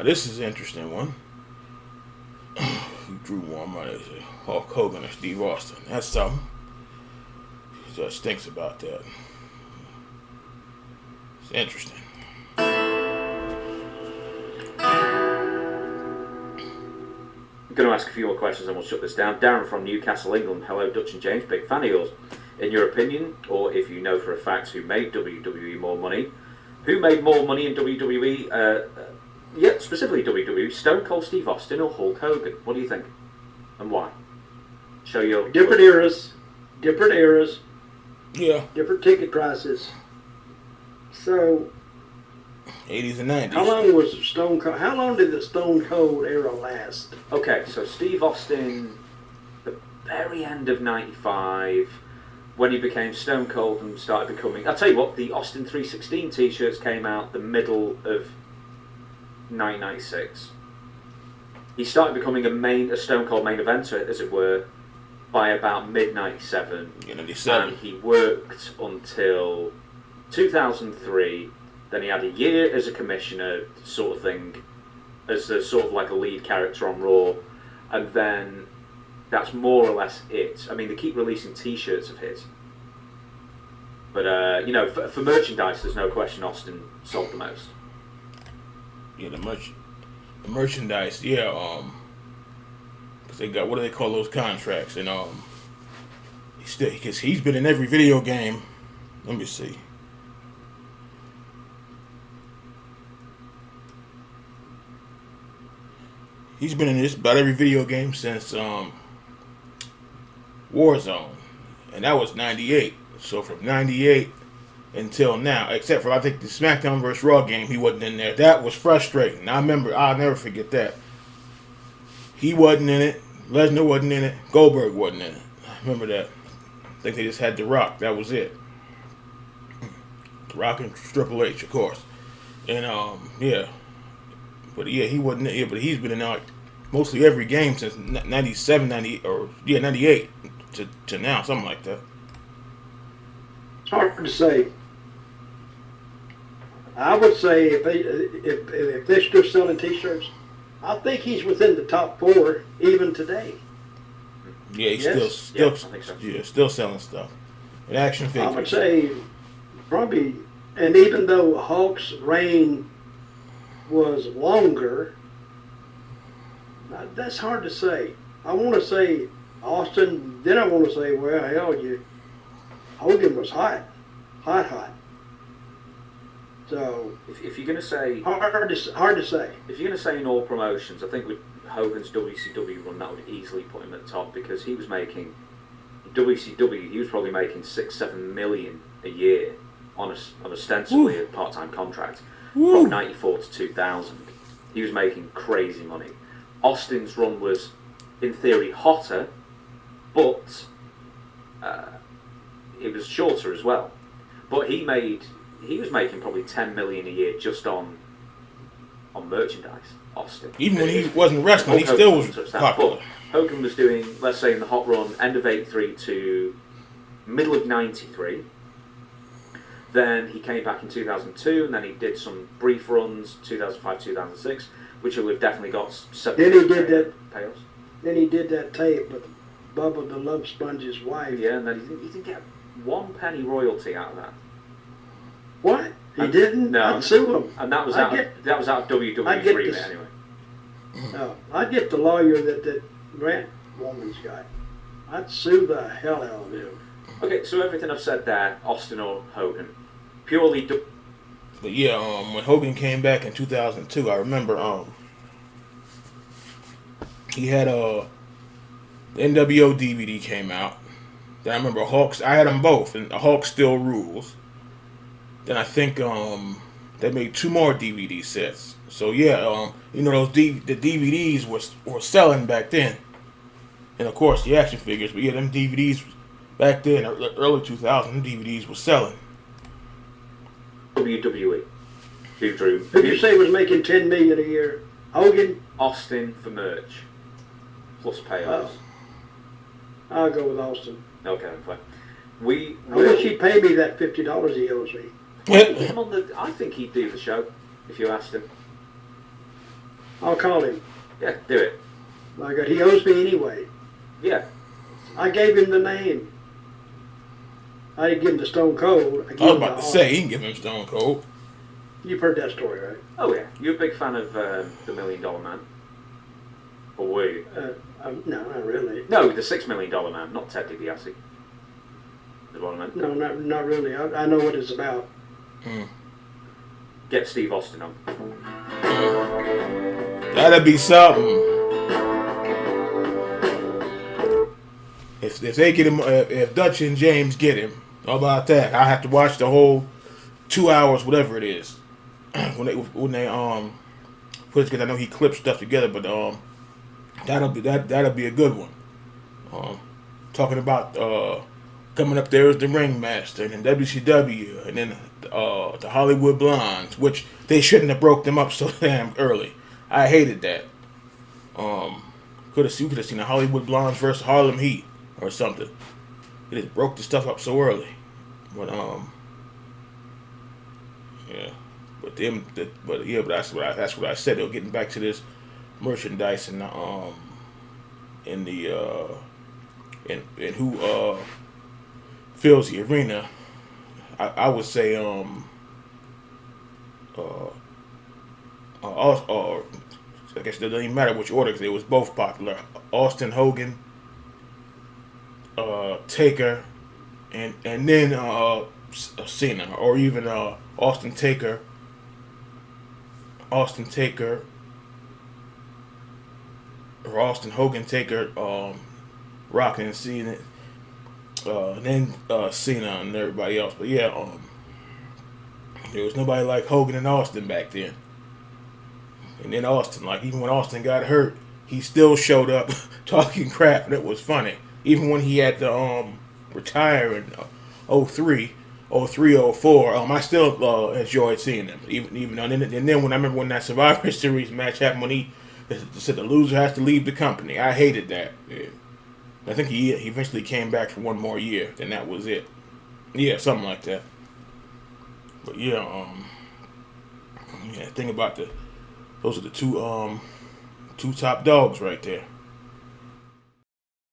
This is an interesting one. Who drew more money? Hulk Hogan or Steve Austin? That's something. Just thinks about that. It's interesting. I'm going to ask a few more questions and we'll shut this down. Darren from Newcastle, England. Hello, Dutch and James. Big fan of yours. In your opinion, or if you know for a fact who made WWE more money, who made more money in WWE? Yeah, specifically WWE, Stone Cold Steve Austin or Hulk Hogan? What do you think? And why? Show your... Different eras. Different eras. Yeah. Different ticket prices. So... 80s and 90s. How long was Stone Cold? How long did the Stone Cold era last? Okay, so Steve Austin, the very end of '95, when he became Stone Cold and started becoming... I'll tell you what, the Austin 316 t-shirts came out the middle of 1996. He started becoming a Stone Cold main eventer, as it were, by about mid-97. And he worked until 2003. Then he had a year as a commissioner, sort of thing, as a sort of like a lead character on Raw, and then that's more or less it. I mean, they keep releasing T-shirts of his, but you know, for merchandise, there's no question Austin sold the most. Yeah, the merchandise, yeah. Because they got, what do they call those contracts? And because he's been in every video game. Let me see. He's been in just about every video game since Warzone, and that was '98. So from '98 until now, except for I think the SmackDown vs. Raw game, he wasn't in there. That was frustrating. I remember. I'll never forget that. He wasn't in it. Lesnar wasn't in it. Goldberg wasn't in it. I remember that. I think they just had The Rock. That was it. The Rock and Triple H, of course. And yeah. But yeah, he wasn't. Yeah, but he's been in like mostly every game since '97, '98, or yeah, '98 to now, something like that. It's hard to say. I would say if they're still selling T-shirts, I think he's within the top 4 even today. Yeah, he's Yes? still I think so. yeah, still selling stuff. And action figures. I would say probably, and even though Hulk's reign was longer, that's hard to say. I want to say Austin, then I want to say, well, hell, Hogan was hot. So If you're going to say... hard to say. If you're going to say in all promotions, I think with Hogan's WCW run, that would easily put him at the top, because he was making... WCW, he was probably making 6-7 million a year on ostensibly a part-time contract. From 94 to 2000. He was making crazy money. Austin's run was, in theory, hotter, but it was shorter as well. But he was making probably 10 million a year just on merchandise, Austin. Even when he wasn't wrestling, he still was popular. But Hogan was doing, let's say in the hot run, end of '83 to middle of '93. Then he came back in 2002, and then he did some brief runs, 2005, 2006, which will have definitely got 7 Then he did that payoffs. Then he did that tape with Bubba the Love Sponge's wife. Yeah, and then he didn't get 1 penny royalty out of that. What? He didn't? No. I'd sue him. And that was out of WWE I get remit this- anyway. No, I'd get the lawyer that Grant woman's got. I'd sue the hell out of him. Okay, so everything I've said there, Austin or Hogan, purely... But yeah, when Hogan came back in 2002, I remember he had the NWO DVD came out. Then I remember Hulk. I had them both, and the Hulk Still Rules. Then I think they made 2 more DVD sets. So yeah, you know the DVDs were selling back then, and of course the action figures. But yeah, them DVDs back then, early 2000, them DVDs were selling. WWE. Who drew... Who you say was making $10 million a year? Hogan? Austin for merch. Plus payoffs. I'll go with Austin. Okay, I'm fine. I wish he'd pay me that $50 he owes me. I think he'd do the show if you asked him. I'll call him. Yeah, do it. My God, he owes me anyway. Yeah. I gave him the name. I didn't give him the Stone Cold. I was about to say, he can give him Stone Cold. You've heard that story, right? Oh, yeah. You're a big fan of The $1 Million Man? Or were you? No, not really. No, The $6 Million Man, not Ted DiBiase. Is what I meant. No, not really. I know what it's about. Get Steve Austin on. That'd be something. If they get him, if Dutch and James get him, how about that? I have to watch the whole 2 hours, whatever it is, when they put it together. I know he clips stuff together, but that'll be a good one. Talking about coming up there as the ringmaster, and then WCW, and then the Hollywood Blondes, which they shouldn't have broke them up so damn early. I hated that. Could have seen the Hollywood Blondes versus Harlem Heat or something. They just broke the stuff up so early. But yeah. But that's what I said. They were getting back to this merchandise and and who fills the arena. I would say I guess it doesn't even matter which order because it was both popular. Austin, Hogan, Taker, and then Cena, or even Austin Taker, or Austin Hogan, Taker, Rock and Cena, and then Cena and everybody else. But yeah, there was nobody like Hogan and Austin back then. And then Austin, like even when Austin got hurt, he still showed up talking crap, and it was funny. Even when he had to retire in 03, 04, I still enjoyed seeing him. Even and then when I remember when that Survivor Series match happened, when he said the loser has to leave the company, I hated that. Yeah. I think he eventually came back for one more year, and that was it. Yeah, something like that. But yeah, think about those are the two top dogs right there.